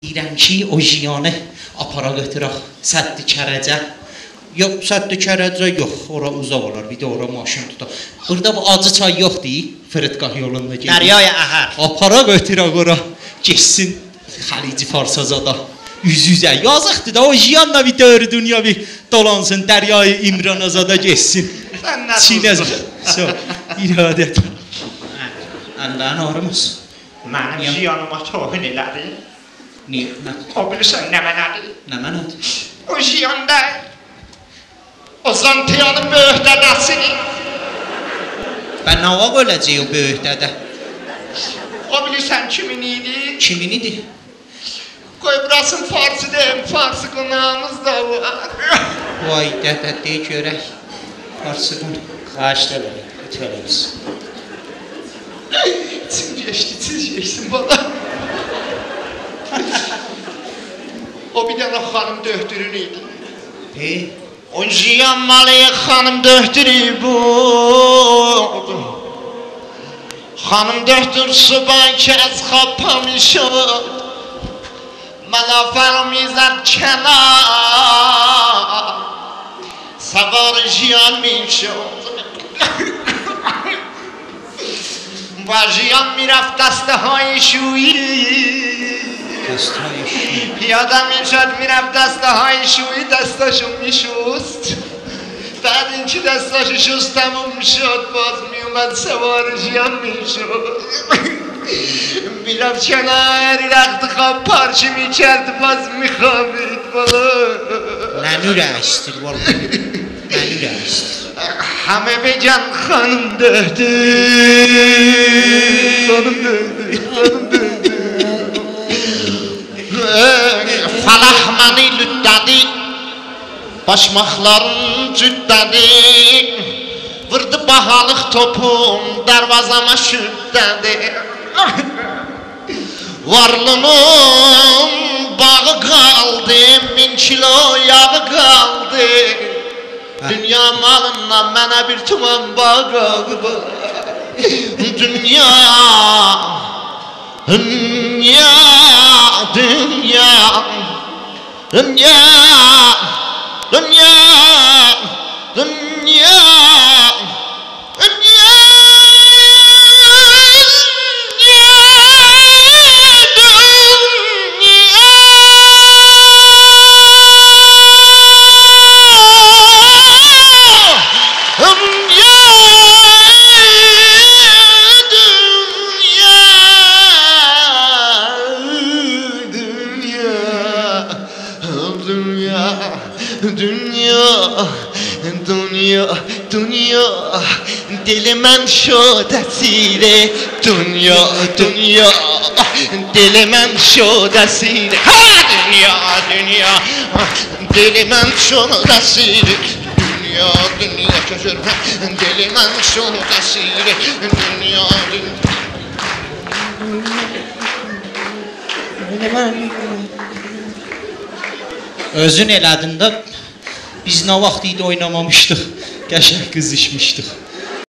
deyirəm ki, o jiyanı apara götürək Səddi Kərəcə. Yox, Səddi Kərəcə yox, ora uzaq olar, bir də ora maşın tutaq. Burada bu acı çay yoxdur, Fırıtqah yolunda gedir. Dəryaya Əhər. Apara götürək ora, geçsin Xəlici Farsazada. Yüz-yüzə, yazıqdır da, o jiyanla bir dörü dünya bir dolansın, Dəryayı İmranazada geçsin. Sən nə tuzdur? İradə. Əllərin ağrımız. Mənim jiyanıma tohun elədi. Niyə? O bilirsən nə mənədir? Nə mənədir? O jiyanda o Zantiyanın böyük dədəsini. Bən nə vaxt öləcək o böyük dədə? O bilirsən kimin idi? Kimin idi? Qoy burasın Farsı deyim, Farsı qonağımız da var. Vay dədə, deyə görək. Farsı qonaq. Xahiş deyil, ötürəyiz. Çin geçsin bana. O bir tane hanım döhtürünüydü. O jiyan malıya hanım döhtürü bu. Hanım döhtür subay kez kapamışım. Malaferim izler kenar. Savar jiyan mişim. Bajiyan mirafت دستهای شویی پیاده میشد میرفت دستهای شویی دستاشو میشست بعد اینکه دستاشو شست تموم شد باز میومد سوار جیان میشد میرفت کنار رخت خواب پارچه میکرد باز میخوابید بالا ننور اشتر والله ننور اشتر همه بگن خانم دهده خانم دهده خانم دهده Falah məni lüddədi Başmaqlarım cüddədi Vırdı bahalıq topum Darvazama şüddədi Varlının bağı qaldı 1000 kilo yağı qaldı Dünya malından mənə bir tuman bağı qaldı Dünya Dünya Dünya Dünya Dünya Dünya Dünya Dili mən şod əsiri Dünya, dünya Dili mən şod əsiri Dünya, dünya Dili mən şod əsiri Dünya, dünya Dili mən şod əsiri Dünya, dünya Özün elədin də biz nə vaxt idi oynamamışdıq, qəşəng qızışmışdıq.